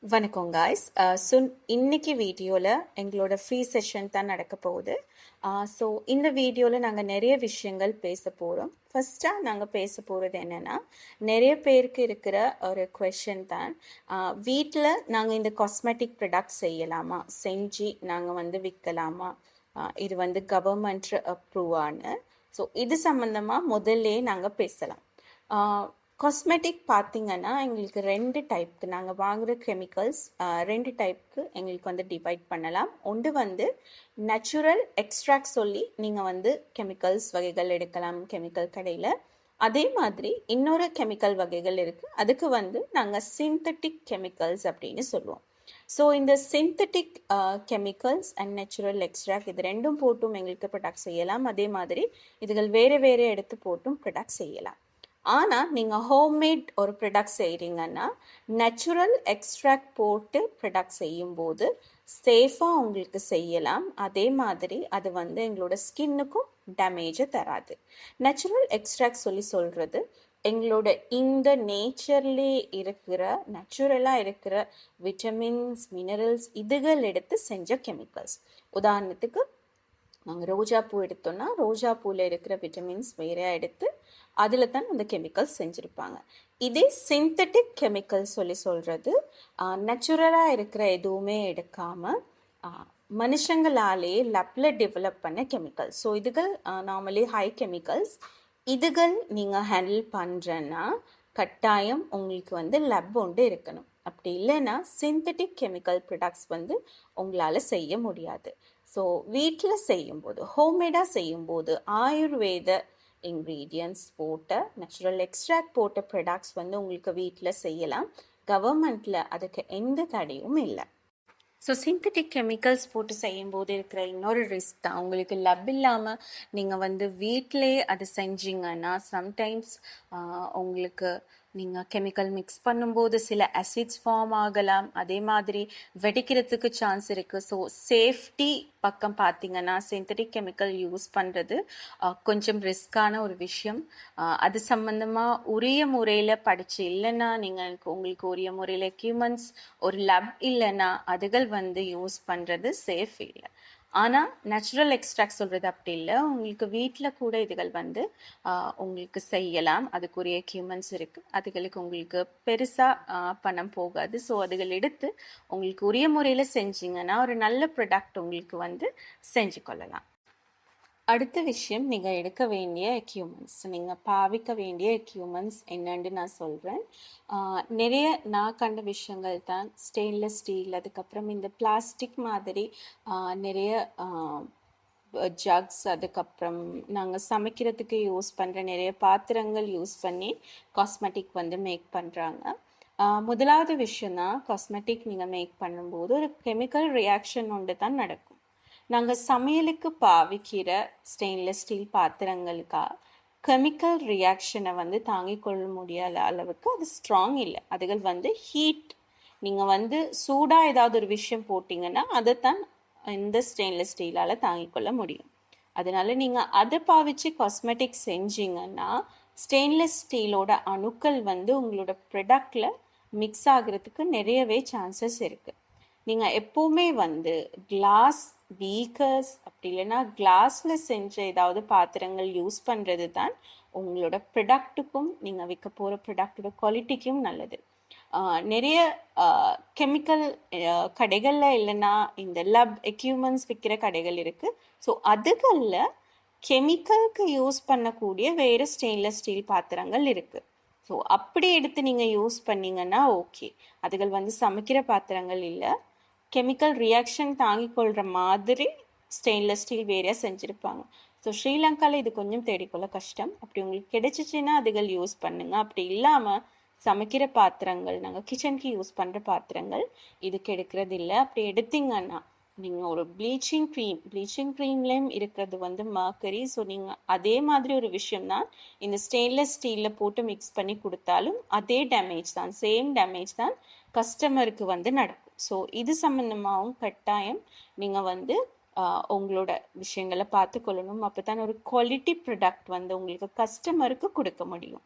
வணக்கம் காய்ஸ். இன்னைக்கு வீடியோவில் எங்களோட ஃப்ரீ செஷன் தான் நடக்க போகுது. ஸோ இந்த வீடியோவில் நாங்கள் நிறைய விஷயங்கள் பேச போகிறோம். ஃபஸ்ட்டாக நாங்கள் பேச போகிறது என்னென்னா, நிறைய பேருக்கு இருக்கிற ஒரு கொஷின் தான், வீட்டில் நாங்கள் இந்த காஸ்மெட்டிக் ப்ராடக்ட் செய்யலாமா, செஞ்சு நாங்கள் விற்கலாமா, இது கவர்மெண்ட் அப்ரூவான்னு. ஸோ இது சம்மந்தமாக முதல்ல நாங்கள் பேசலாம். காஸ்மெட்டிக் பார்த்திங்கன்னா எங்களுக்கு ரெண்டு டைப்புக்கு நாங்கள் வாங்குகிற கெமிக்கல்ஸ் ரெண்டு டைப்புக்கு எங்களுக்கு டிவைட் பண்ணலாம். ஒன்று நேச்சுரல் எக்ஸ்ட்ராக்ட் சொல்லி நீங்கள் கெமிக்கல்ஸ் வகைகள் எடுக்கலாம் கெமிக்கல் கடையில். அதே மாதிரி இன்னொரு கெமிக்கல் வகைகள் இருக்குது, அதுக்கு நாங்கள் சிந்தட்டிக் கெமிக்கல்ஸ் அப்படின்னு சொல்லுவோம். ஸோ இந்த synthetic chemicals and natural extract இது ரெண்டும் போட்டும் எங்களுக்கு ப்ரொடக்ட் செய்யலாம். அதே மாதிரி இதுகள் வேறு வேறு எடுத்து போட்டும் ப்ரொடக்ட் செய்யலாம். ஆனால் நீங்கள் ஹோம்மேட் ஒரு ப்ராடக்ட் செய்கிறீங்கன்னா நேச்சுரல் எக்ஸ்ட்ராக்ட் போட்டு ப்ராடக்ட் செய்யும்போது சேஃபாக உங்களுக்கு செய்யலாம். அதே மாதிரி அது எங்களோட ஸ்கின்னுக்கும் டேமேஜை தராது. நேச்சுரல் எக்ஸ்ட்ராக்ட் சொல்கிறது எங்களோட இந்த நேச்சர்லே இருக்கிற நேச்சுரலாக இருக்கிற விட்டமின்ஸ் மினரல்ஸ் இதுகள் எடுத்து செஞ்ச கெமிக்கல்ஸ். உதாரணத்துக்கு நாங்கள் ரோஜா பூ எடுத்தோம்னா ரோஜா பூவில் இருக்கிற விட்டமின்ஸ் வேறையாக எடுத்து அதில் தான் அந்த கெமிக்கல்ஸ் செஞ்சுருப்பாங்க. இதே சிந்தட்டிக் கெமிக்கல் சொல்கிறது நேச்சுரலாக இருக்கிற எதுவுமே எடுக்காமல் மனுஷங்களாலே லப்பில் டெவலப் பண்ண கெமிக்கல்ஸ். ஸோ இதுகள் நார்மலி ஹை கெமிக்கல்ஸ். இதுகள் நீங்கள் ஹேண்டில் பண்ணுறேன்னா கட்டாயம் உங்களுக்கு லப் ஒன்று இருக்கணும். அப்படி இல்லைன்னா சிந்தட்டிக் கெமிக்கல் ப்ராடக்ட்ஸ் உங்களால் செய்ய முடியாது. ஸோ வீட்டில் செய்யும்போது ஹோம்மேடாக செய்யும்போது ஆயுர்வேத இன்க்ரீடியன்ட்ஸ் போட்ட நேச்சுரல் எக்ஸ்ட்ராக்ட் போட்ட ப்ராடக்ட்ஸ் உங்களுக்கு வீட்டில் செய்யலாம். கவர்மெண்ட்டில் அதுக்கு எந்த தடையும் இல்லை. ஸோ சிந்தட்டிக் கெமிக்கல்ஸ் போட்டு செய்யும்போது இருக்கிற இன்னொரு ரிஸ்க் தான், உங்களுக்கு லப் இல்லாமல் நீங்கள் வீட்டிலே அது செஞ்சீங்கன்னா சம்டைம்ஸ் உங்களுக்கு நீங்கள் கெமிக்கல் மிக்ஸ் பண்ணும்போது சில அசிட்ஸ் ஃபார்ம் ஆகலாம். அதே மாதிரி வெடிக்கிறதுக்கு சான்ஸ் இருக்குது. ஸோ சேஃப்டி பக்கம் பார்த்தீங்கன்னா சிந்தட்டிக் கெமிக்கல் யூஸ் பண்ணுறது கொஞ்சம் ரிஸ்கான ஒரு விஷயம். அது சம்மந்தமாக உரிய முறையில் படித்து இல்லைன்னா உங்களுக்கு உரிய முறையில் எக்யூப்மெண்ட்ஸ் ஒரு லப் இல்லைன்னா அதுகள் யூஸ் பண்ணுறது சேஃப் இல்லை. ஆனால் நேச்சுரல் எக்ஸ்ட்ராக்ட் சொல்கிறது அப்படி இல்லை, உங்களுக்கு வீட்டில் கூட இதுகள் உங்களுக்கு செய்யலாம். அதுக்குரிய எக்யூப்மெண்ட்ஸ் இருக்குது, அதுகளுக்கு உங்களுக்கு பெருசாக பணம் போகாது. ஸோ அதுகள் எடுத்து உங்களுக்கு உரிய முறையில் செஞ்சிங்கன்னா ஒரு நல்ல ப்ராடக்ட் உங்களுக்கு செஞ்சு கொள்ளலாம். அடுத்த விஷயம், நீங்கள் எடுக்க வேண்டிய எக்யூப்மெண்ட்ஸ், நீங்கள் பாவிக்க வேண்டிய எக்யூப்மெண்ட்ஸ் என்னன்னு நான் சொல்கிறேன். நிறைய நான் கண்ட விஷயங்கள் தான் ஸ்டெயின்லெஸ் ஸ்டீல், அதுக்கப்புறம் இந்த பிளாஸ்டிக் மாதிரி நிறைய ஜக்ஸ், அதுக்கப்புறம் நாங்கள் சமைக்கிறதுக்கு யூஸ் பண்ணுற நிறைய பாத்திரங்கள் யூஸ் பண்ணி காஸ்மெட்டிக் மேக் பண்ணுறாங்க. முதலாவது விஷயம்தான், காஸ்மெட்டிக் நீங்கள் மேக் பண்ணும்போது ஒரு கெமிக்கல் ரியாக்ஷன் ஒன்று தான் நடக்கும். நாங்கள் சமையலுக்கு பாவிக்கிற ஸ்டெயின்லெஸ் ஸ்டீல் பாத்திரங்களுக்கா கெமிக்கல் ரியாக்ஷனை தாங்கிக் கொள்ள முடியாத அளவுக்கு அது ஸ்ட்ராங் இல்லை. அதுகள் ஹீட், நீங்கள் சூடாக ஏதாவது ஒரு விஷயம் போட்டிங்கன்னா அதைத்தான் இந்த ஸ்டெயின்லெஸ் ஸ்டீலால் தாங்கிக் கொள்ள முடியும். அதனால நீங்கள் அதை பாவிச்சு காஸ்மெட்டிக் செஞ்சீங்கன்னா ஸ்டெயின்லெஸ் ஸ்டீலோட அணுக்கள் உங்களோட ப்ராடக்டில் மிக்ஸ் ஆகிறதுக்கு நிறையவே சான்சஸ் இருக்குது. நீங்கள் எப்போவுமே கிளாஸ் பீக்கர்ஸ் அப்படி இல்லைன்னா கிளாஸில் செஞ்ச ஏதாவது பாத்திரங்கள் யூஸ் பண்ணுறது தான் உங்களோட ப்ராடக்ட்டுக்கும் நீங்கள் விற்க போகிற ப்ராடக்டோட குவாலிட்டிக்கும் நல்லது. நிறைய கெமிக்கல் கடைகளில் இல்லைன்னா இந்த லப் எக்யூப்மெண்ட்ஸ் விற்கிற கடைகள் இருக்குது. ஸோ அதுகளில் கெமிக்கலுக்கு யூஸ் பண்ணக்கூடிய வேறு ஸ்டெயின்லெஸ் ஸ்டீல் பாத்திரங்கள் இருக்குது. ஸோ அப்படி எடுத்து நீங்கள் யூஸ் பண்ணிங்கன்னா ஓகே, அதுகள் சமைக்கிற பாத்திரங்கள் இல்லை. கெமிக்கல் ரியாக்ஷன் தாங்கிக் கொள்கிற மாதிரி ஸ்டெயின்லெஸ் ஸ்டீல் வேறையாக செஞ்சுருப்பாங்க. ஸோ ஸ்ரீலங்காவில் இது கொஞ்சம் தேடிக்கொள்ள கஷ்டம். அப்படி உங்களுக்கு கிடைச்சிச்சின்னா அதுகள் யூஸ் பண்ணுங்கள். அப்படி இல்லாமல் சமைக்கிற பாத்திரங்கள், நாங்கள் கிச்சனுக்கு யூஸ் பண்ணுற பாத்திரங்கள் இதுக்கு எடுக்கிறது இல்லை. அப்படி எடுத்தீங்கன்னா நீங்கள் ஒரு ப்ளீச்சிங் க்ரீம்லேயும் இருக்கிறது மர்க்கரி. ஸோ நீங்கள் அதே மாதிரி ஒரு விஷயம்தான் இந்த ஸ்டெயின்லெஸ் ஸ்டீலில் போட்டு மிக்ஸ் பண்ணி கொடுத்தாலும் அதே டேமேஜ் தான், சேம் டேமேஜ் தான் கஸ்டமருக்கு நடக்கும். ஸோ இது சம்மந்தமாகவும் கட்டாயம் நீங்கள் உங்களோட விஷயங்களை பார்த்து கொள்ளணும். அப்போ தான் ஒரு குவாலிட்டி ப்ராடக்ட் உங்களுக்கு கஸ்டமருக்கு கொடுக்க முடியும்.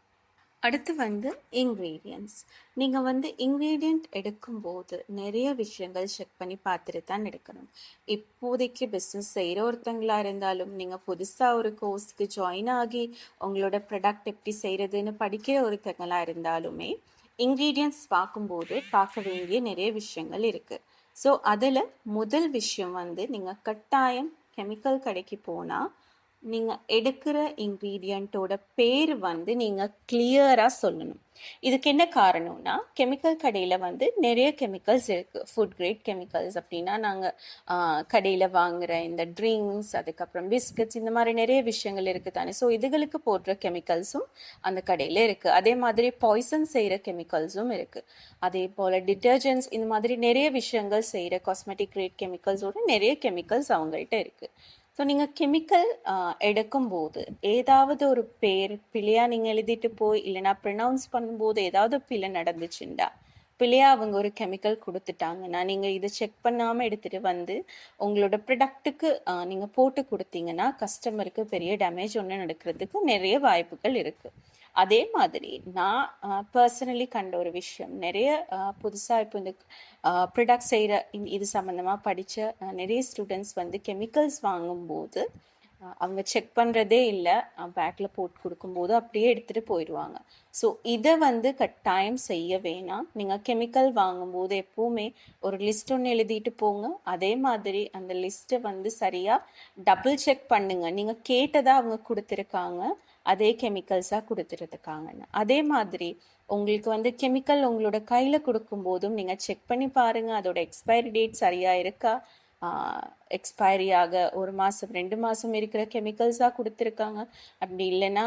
அடுத்து வந்து இன்க்ரீடியன்ட்ஸ். நீங்கள் வந்து இன்க்ரீடியண்ட் எடுக்கும்போது நிறைய விஷயங்கள் செக் பண்ணி பார்த்துட்டு தான் எடுக்கணும். இப்போதைக்கு பிஸ்னஸ் செய்கிற ஒருத்தங்களா இருந்தாலும், நீங்கள் புதுசாக ஒரு கோர்ஸ்க்கு ஜாயின் ஆகி உங்களோட ப்ராடக்ட் எப்படி செய்கிறதுன்னு படிக்கிற ஒருத்தங்களா இருந்தாலுமே இன்க்ரீடியன்ட்ஸ் பார்க்கும்போது பார்க்க வேண்டிய நிறைய விஷயங்கள் இருக்குது. ஸோ அதில் முதல் விஷயம் வந்து நீங்கள் கட்டாயம் கெமிக்கல் கடைக்கு போனால் நீங்கள் எடுக்கிற இன்க்ரீடியண்ட்டோட பேர் வந்து நீங்கள் கிளியராக சொல்லணும். இதுக்கு என்ன காரணம்னா, கெமிக்கல் கடையில் வந்து நிறைய கெமிக்கல்ஸ் இருக்குது. ஃபுட் கிரேட் கெமிக்கல்ஸ் அப்படின்னா நாங்கள் கடையில் வாங்குகிற இந்த ட்ரிங்க்ஸ், அதுக்கப்புறம் பிஸ்கட்ஸ், இந்த மாதிரி நிறைய விஷயங்கள் இருக்குது தானே. ஸோ இதுகளுக்கு போடுற கெமிக்கல்ஸும் அந்த கடையில் இருக்குது. அதே மாதிரி பாய்சன் செய்கிற கெமிக்கல்ஸும் இருக்குது. அதே போல் டிட்டர்ஜென்ட்ஸ், இந்த மாதிரி நிறைய விஷயங்கள் செய்கிற காஸ்மெட்டிக் கிரேட் கெமிக்கல்ஸோட நிறைய கெமிக்கல்ஸ் அவங்கள்ட்ட இருக்குது. ஸோ நீங்கள் கெமிக்கல் எடுக்கும்போது ஏதாவது ஒரு பேர் பிழையாக நீங்கள் எழுதிட்டு போய் இல்லைனா ப்ரொனவுன்ஸ் பண்ணும்போது ஏதாவது பிழை நடந்துச்சுண்டா, பிழையாக அவங்க ஒரு கெமிக்கல் கொடுத்துட்டாங்கன்னா நீங்கள் இதை செக் பண்ணாமல் எடுத்துகிட்டு வந்து உங்களோட ப்ரொடக்ட்டுக்கு நீங்கள் போட்டு கொடுத்தீங்கன்னா கஸ்டமருக்கு பெரிய டேமேஜ் ஒன்று நடக்கிறதுக்கு நிறைய வாய்ப்புகள் இருக்குது. அதே மாதிரி நான் பர்சனலி கண்ட ஒரு விஷயம், நிறைய புதுசாக இப்போ இந்த ப்ரொடக்ட் செய்கிற இது சம்மந்தமாக படித்த நிறைய ஸ்டூடெண்ட்ஸ் வந்து கெமிக்கல்ஸ் வாங்கும்போது அவங்க செக் பண்ணுறதே இல்லை, பேக்கில் போட்டு கொடுக்கும்போது அப்படியே எடுத்துகிட்டு போயிடுவாங்க. ஸோ இதை வந்து கட்டாயம் செய்ய வேணாம். நீங்கள் கெமிக்கல் வாங்கும்போது எப்போவுமே ஒரு லிஸ்ட் ஒன்று எழுதிட்டு போங்க. அதே மாதிரி அந்த லிஸ்ட்டை வந்து சரியாக டபுள் செக் பண்ணுங்க. நீங்கள் கேட்டதாக அவங்க கொடுத்துருக்காங்க, அதே கெமிக்கல்ஸாக கொடுத்துருக்காங்கன்னு. அதே மாதிரி உங்களுக்கு வந்து கெமிக்கல் உங்களோட கையில் கொடுக்கும்போதும் நீங்கள் செக் பண்ணி பாருங்கள், அதோட எக்ஸ்பைரி டேட் சரியாக இருக்கா. எக்ஸ்பைரி ஆக 1 மாதம் 2 மாதம் இருக்கிற கெமிக்கல்ஸாக கொடுத்துருக்காங்க. அப்படி இல்லைன்னா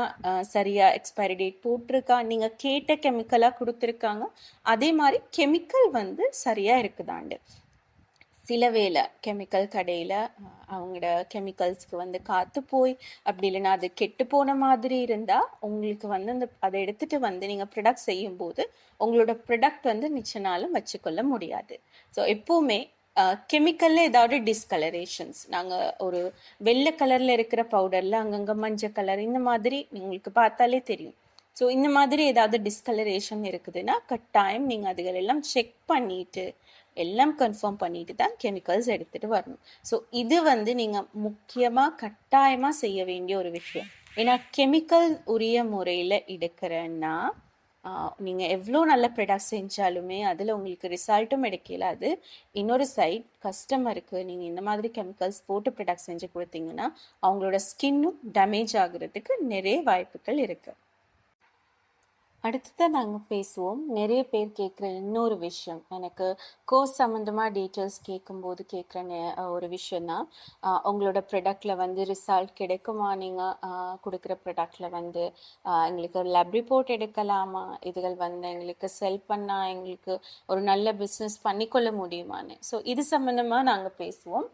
சரியாக எக்ஸ்பைரி டேட் போட்டிருக்கா, நீங்கள் கேட்ட கெமிக்கலாக கொடுத்துருக்காங்க. அதே மாதிரி கெமிக்கல் வந்து சரியாக இருக்குதாண்டு. சில வேளை கெமிக்கல் கடையில் அவங்களோட கெமிக்கல்ஸ்க்கு வந்து காற்று போய் அப்படி இல்லைன்னா அது கெட்டு போன மாதிரி இருந்தால் உங்களுக்கு வந்து அதை எடுத்துகிட்டு வந்து நீங்கள் ப்ரொடக்ட் செய்யும்போது உங்களோட ப்ரொடக்ட் வந்து மிச்ச நாளும் வச்சுக்கொள்ள முடியாது. ஸோ எப்போவுமே கெமிக்கல்ல ஏதாவது டிஸ்கலரேஷன்ஸ், நாங்கள் ஒரு வெள்ளை கலரில் இருக்கிற பவுடரில் அங்கங்கே மஞ்சள் கலர், இந்த மாதிரி உங்களுக்கு பார்த்தாலே தெரியும். ஸோ இந்த மாதிரி ஏதாவது டிஸ்கலரேஷன் இருக்குதுன்னா கட்டாயம் நீங்கள் அதுகளெல்லாம் செக் பண்ணிவிட்டு எல்லாம் கன்ஃபார்ம் பண்ணிட்டு தான் கெமிக்கல்ஸ் எடுத்துகிட்டு வரணும். ஸோ இது வந்து நீங்கள் முக்கியமாக கட்டாயமாக செய்ய வேண்டிய ஒரு விஷயம். ஏன்னா கெமிக்கல் உரிய முறையில் எடுக்கிறேன்னா நீங்கள் எவ்வளோ நல்ல ப்ராடக்ட் செஞ்சாலுமே அதில் உங்களுக்கு ரிசல்ட்டும் எடுக்கலாது. இன்னொரு சைட் கஸ்டமருக்கு நீங்கள் இந்த மாதிரி கெமிக்கல்ஸ் போட்டு ப்ராடக்ட் செஞ்சு கொடுத்தீங்கன்னா அவங்களோட ஸ்கின்னும் டேமேஜ் ஆகுறதுக்கு நிறைய வாய்ப்புகள் இருக்குது. அடுத்ததான் நாங்கள் பேசுவோம். நிறைய பேர் கேட்குற இன்னொரு விஷயம், எனக்கு கோர்ஸ் சம்மந்தமாக டீட்டெயில்ஸ் கேட்கும்போது கேட்குற ஒரு விஷயந்தான், உங்களோட ப்ராடக்டில் வந்து ரிசல்ட் கிடைக்குமா, நீங்கள் கொடுக்குற ப்ராடக்டில் வந்து எங்களுக்கு ஒரு லேப் ரிப்போர்ட் எடுக்கலாமா, இதுகள் வந்து எங்களுக்கு செல் பண்ணால் எங்களுக்கு ஒரு நல்ல பிஸ்னஸ் பண்ணிக்கொள்ள முடியுமான்னு. ஸோ இது சம்மந்தமாக நாங்கள் பேசுவோம்.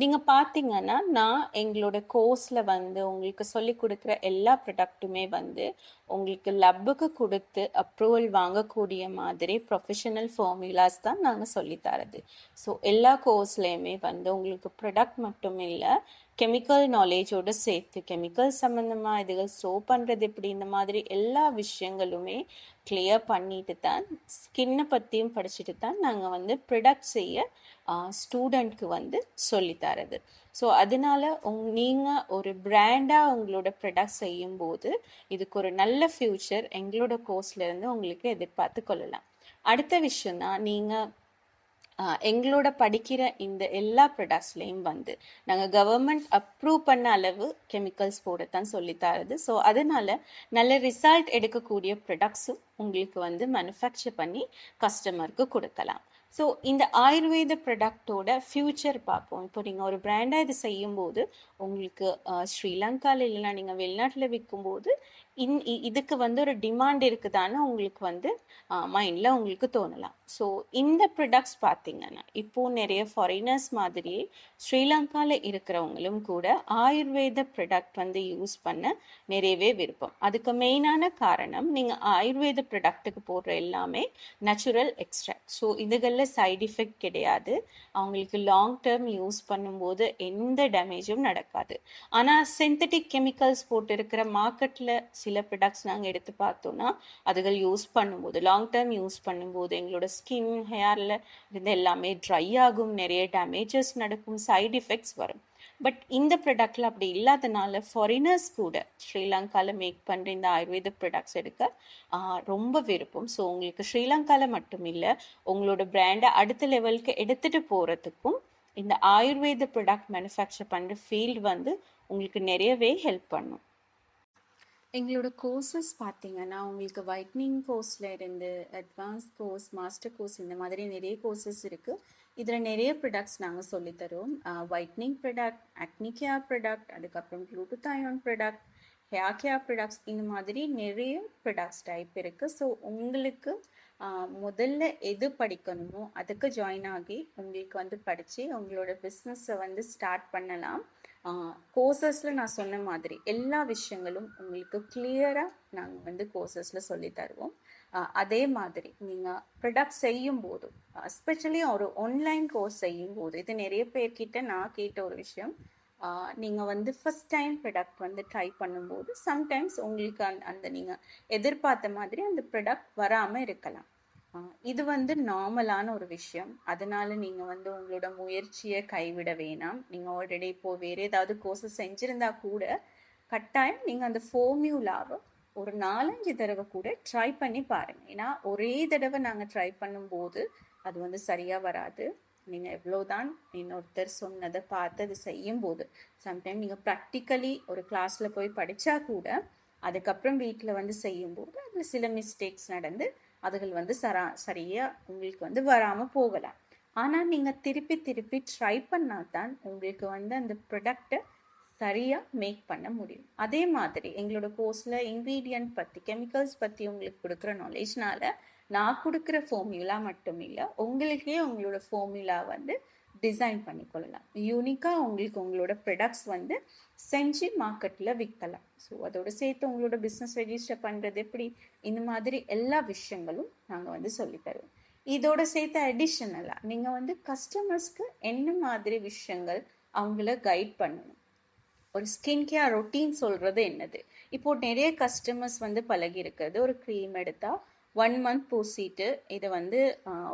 நீங்கள் பார்த்தீங்கன்னா நான் எங்களோட கோர்ஸில் வந்து உங்களுக்கு சொல்லி கொடுக்குற எல்லா ப்ராடக்ட்டுமே வந்து உங்களுக்கு லப்புக்கு கொடுத்து அப்ரூவல் வாங்கக்கூடிய மாதிரி ப்ரொஃபஷனல் ஃபார்முலாஸ் தான் நாங்கள் சொல்லித்தரது. ஸோ எல்லா கோர்ஸ்லேயுமே வந்து உங்களுக்கு ப்ராடக்ட் மட்டும் இல்லை, கெமிக்கல் நாலேஜோடு சேர்த்து கெமிக்கல் சம்மந்தமாக இதுகள் ஸ்டோர் பண்ணுறது எப்படி, இந்த மாதிரி எல்லா விஷயங்களுமே கிளியர் பண்ணிட்டு தான், ஸ்கின்னை பற்றியும் படிச்சுட்டு தான் நாங்கள் வந்து ப்ரொடக்ட் செய்ய ஸ்டூடெண்ட்க்கு வந்து சொல்லித்தரது. ஸோ அதனால நீங்கள் ஒரு பிராண்டாக உங்களோட ப்ரொடக்ட் செய்யும்போது இதுக்கு ஒரு நல்ல ஃப்யூச்சர் எங்களோட கோர்ஸ்லேருந்து உங்களுக்கு எதிர்பார்த்து கொள்ளலாம். அடுத்த விஷயம் தான், நீங்கள் எங்களோட படிக்கிற இந்த எல்லா ப்ராடக்ட்ஸ்லேயும் வந்து நாங்கள் கவர்மெண்ட் அப்ரூவ் பண்ண அளவு கெமிக்கல்ஸ் போடத்தான் சொல்லித்தரது. ஸோ அதனால நல்ல ரிசல்ட் எடுக்கக்கூடிய ப்ராடக்ட்ஸும் உங்களுக்கு வந்து மேனுஃபேக்சர் பண்ணி கஸ்டமருக்கு கொடுக்கலாம். ஸோ இந்த ஆயுர்வேத ப்ராடக்டோட ஃப்யூச்சர் பார்ப்போம். இப்போ நீங்கள் ஒரு பிராண்டாக இது செய்யும்போது உங்களுக்கு ஸ்ரீலங்காவில் இல்லைனா நீங்கள் வெளிநாட்டில் விற்கும்போது இதுக்கு வந்து ஒரு டிமாண்ட் இருக்குதான்னு உங்களுக்கு வந்து மைண்டில் உங்களுக்கு தோணலாம். ஸோ இந்த ப்ராடக்ட்ஸ் பார்த்தீங்கன்னா இப்போது நிறைய ஃபாரினர்ஸ் மாதிரியே ஸ்ரீலங்காவில் இருக்கிறவங்களும் கூட ஆயுர்வேத ப்ராடக்ட் வந்து யூஸ் பண்ண நிறையவே விருப்பம். அதுக்கு மெயினான காரணம், நீங்கள் ஆயுர்வேத ப்ராடக்ட்டுக்கு போடுற எல்லாமே நேச்சுரல் எக்ஸ்ட்ராக்ட். ஸோ இதுகளில் சைடு எஃபெக்ட் கிடையாது. அவங்களுக்கு லாங் டேர்ம் யூஸ் பண்ணும்போது எந்த டேமேஜும் நடக்காது. ஆனால் சிந்தட்டிக் கெமிக்கல்ஸ் போட்டு இருக்கிற மார்க்கெட்டில் சில ப்ராடக்ட்ஸ் நாங்கள் எடுத்து பார்த்தோன்னா அதுகள் யூஸ் பண்ணும்போது லாங் டேர்ம் யூஸ் பண்ணும்போது எங்களோட ஸ்கின் ஹேரில் இருந்து எல்லாமே ட்ரை ஆகும், நிறைய டேமேஜஸ் நடக்கும், சைடு எஃபெக்ட்ஸ் வரும். பட் இந்த ப்ராடக்டில் அப்படி இல்லாதனால ஃபாரினர்ஸ் கூட ஸ்ரீலங்காவில் மேக் பண்ணுற இந்த ஆயுர்வேத ப்ராடக்ட்ஸ் எடுக்க ரொம்ப விருப்பம். ஸோ உங்களுக்கு ஸ்ரீலங்காவில் மட்டும் இல்லை, உங்களோட பிராண்டை அடுத்த லெவலுக்கு எடுத்துகிட்டு போகிறதுக்கும் இந்த ஆயுர்வேத ப்ராடக்ட் மேனுஃபேக்சர் பண்ணுற ஃபீல்டு வந்து உங்களுக்கு நிறையவே ஹெல்ப் பண்ணும். எங்களோட கோர்சஸ் பார்த்தீங்கன்னா உங்களுக்கு வைட்னிங் கோர்ஸில் இருந்து அட்வான்ஸ் கோர்ஸ், மாஸ்டர் கோர்ஸ், இந்த மாதிரி நிறைய கோர்சஸ் இருக்குது. இதில் நிறைய ப்ராடக்ட்ஸ் நாங்கள் சொல்லித்தரோம். வைட்னிங் ப்ராடக்ட், அக்னி கேர் ப்ராடக்ட், அதுக்கப்புறம் குளுட்டதாயோன் ப்ராடக்ட், ஹேர் கேர் ப்ராடக்ட்ஸ், இந்த மாதிரி நிறைய ப்ராடக்ட்ஸ் டைப் இருக்குது. ஸோ உங்களுக்கு முதல்ல எது படிக்கணுமோ அதுக்கு ஜாயின் ஆகி உங்களுக்கு வந்து படித்து உங்களோட பிஸ்னஸை வந்து ஸ்டார்ட் பண்ணலாம். கோர்சஸில் நான் சொன்ன மாதிரி எல்லா விஷயங்களும் உங்களுக்கு கிளியராக நாங்கள் வந்து கோர்சஸில் சொல்லி தருவோம். அதே மாதிரி நீங்கள் ப்ராடக்ட் செய்யும்போது, எஸ்பெஷலி ஒரு ஆன்லைன் கோர்ஸ் செய்யும்போது, இது நிறைய பேர்கிட்ட நான் கேட்ட ஒரு விஷயம். நீங்கள் வந்து ஃபஸ்ட் டைம் ப்ராடக்ட் வந்து ட்ரை பண்ணும்போது சம்டைம்ஸ் உங்களுக்கு அந்த நீங்கள் எதிர்பார்த்த மாதிரி அந்த ப்ராடக்ட் வராமல் இருக்கலாம். இது வந்து நார்மலான ஒரு விஷயம். அதனால நீங்கள் வந்து உங்களோட முயற்சியை கைவிட வேணாம். நீங்கள் ஆல்ரெடி இப்போது வேறு ஏதாவது கோர்ஸஸ் செஞ்சுருந்தா கூட கட்டாயம் நீங்கள் அந்த ஃபார்மியூலாவை ஒரு 4-5 தடவை கூட ட்ரை பண்ணி பாருங்கள். ஏன்னா ஒரே தடவை நாங்கள் ட்ரை பண்ணும்போது அது வந்து சரியாக வராது. நீங்கள் எவ்வளோதான் இன்னொருத்தர் சொன்னதை பார்த்து அது செய்யும்போது, சம்டைம் நீங்கள் ப்ராக்டிக்கலி ஒரு கிளாஸில் போய் படித்தா கூட அதுக்கப்புறம் வீட்டில் வந்து செய்யும்போது அதில் சில மிஸ்டேக்ஸ் நடந்து அதுகள் வந்து சரியாக உங்களுக்கு வந்து வராமல் போகலாம். ஆனால் நீங்கள் திருப்பி திருப்பி ட்ரை பண்ணால் தான் உங்களுக்கு வந்து அந்த ப்ராடக்டை சரியாக மேக் பண்ண முடியும். அதே மாதிரி எங்களோட கோர்ஸில் இன்க்ரீடியன்ட் பற்றி, கெமிக்கல்ஸ் பற்றி உங்களுக்கு கொடுக்குற நாலேஜ்னால நான் கொடுக்குற ஃபார்முலா மட்டும் இல்லை, உங்களுக்கே உங்களோட ஃபார்முலா வந்து டிசைன் பண்ணிக்கொள்ளலாம். யூனிக்காக உங்களுக்கு உங்களோட ப்ராடக்ட்ஸ் வந்து செஞ்சு மார்க்கெட்டில் விற்கலாம். ஸோ அதோட சேர்த்து உங்களோட பிஸ்னஸ் ரெஜிஸ்டர் பண்ணுறது எப்படி, இந்த மாதிரி எல்லா விஷயங்களும் நாங்கள் வந்து சொல்லித்தருவோம். இதோட சேர்த்து அடிஷ்னலாக நீங்கள் வந்து கஸ்டமர்ஸ்க்கு என்ன மாதிரி விஷயங்கள் அவங்கள கைட் பண்ணணும். ஒரு ஸ்கின் கேர் ரொட்டீன் சொல்கிறது என்னது, இப்போது நிறைய கஸ்டமர்ஸ் வந்து பழகி இருக்கிறது, ஒரு க்ரீம் எடுத்தால் 1 மந்த் பூசிட்டு இதை வந்து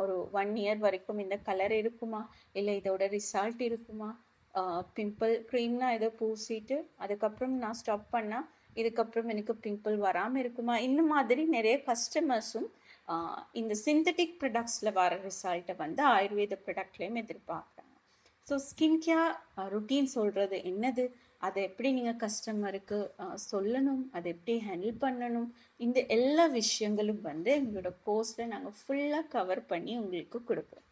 ஒரு 1 இயர் வரைக்கும் இந்த கலர் இருக்குமா, இல்லை இதோட ரிசல்ட் இருக்குமா, பிம்பிள் க்ரீம்னா இதை பூசிட்டு அதுக்கப்புறம் நான் ஸ்டாப் பண்ணால் இதுக்கப்புறம் எனக்கு பிம்பிள் வராமல் இருக்குமா, இந்த மாதிரி நிறைய கஸ்டமர்ஸும் இந்த சிந்தட்டிக் ப்ராடக்ட்ஸில் வர ரிசல்ட்டை வந்து ஆயுர்வேத ப்ராடக்ட்லேயும் எதிர்பார்க்குறாங்க. ஸோ ஸ்கின் கேர் ரொட்டீன் சொல்கிறது என்னது, அதை எப்படி நீங்கள் கஸ்டமருக்கு சொல்லணும், அதை எப்படி ஹேண்டில் பண்ணணும், இந்த எல்லா விஷயங்களும் வந்து எங்களோட கோர்ஸில் நாங்கள் ஃபுல்லாக கவர் பண்ணி உங்களுக்கு கொடுப்போம்.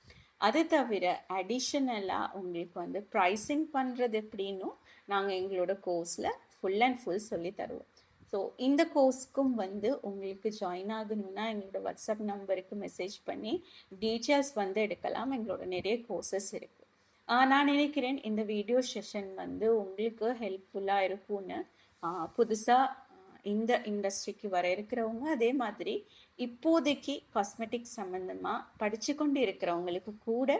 அது தவிர அடிஷ்னலாக உங்களுக்கு வந்து ப்ரைஸிங் பண்ணுறது எப்படின்னும் நாங்கள் எங்களோட கோர்ஸில் ஃபுல் அண்ட் ஃபுல் சொல்லி தருவோம். ஸோ இந்த கோர்ஸ்க்கும் வந்து உங்களுக்கு ஜாயின் ஆகணும்னா எங்களோட வாட்ஸ்அப் நம்பருக்கு மெசேஜ் பண்ணி டீட்டெயில்ஸ் வந்து எடுக்கலாம். எங்களோட நிறைய கோர்சஸ் இருக்குது. நான் நினைக்கிறேன் இந்த வீடியோ செஷன் வந்து உங்களுக்கு ஹெல்ப்ஃபுல்லாக இருக்கும்னு. புதுசாக இந்த இண்டஸ்ட்ரிக்கு வர இருக்கிறவங்க, அதே மாதிரி இப்போதைக்கு காஸ்மெட்டிக்ஸ் சம்மந்தமாக படித்து கொண்டு இருக்கிறவங்களுக்கு கூட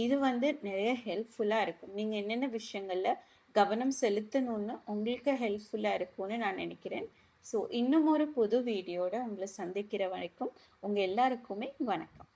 இது வந்து நிறைய ஹெல்ப்ஃபுல்லாக இருக்கும். நீங்கள் என்னென்ன விஷயங்களில் கவனம் செலுத்தணும்னு உங்களுக்கு ஹெல்ப்ஃபுல்லாக இருக்கும்னு நான் நினைக்கிறேன். ஸோ இன்னும் ஒரு புது வீடியோட உங்களை சந்திக்கிற வரைக்கும் உங்கள் எல்லாருக்குமே வணக்கம்.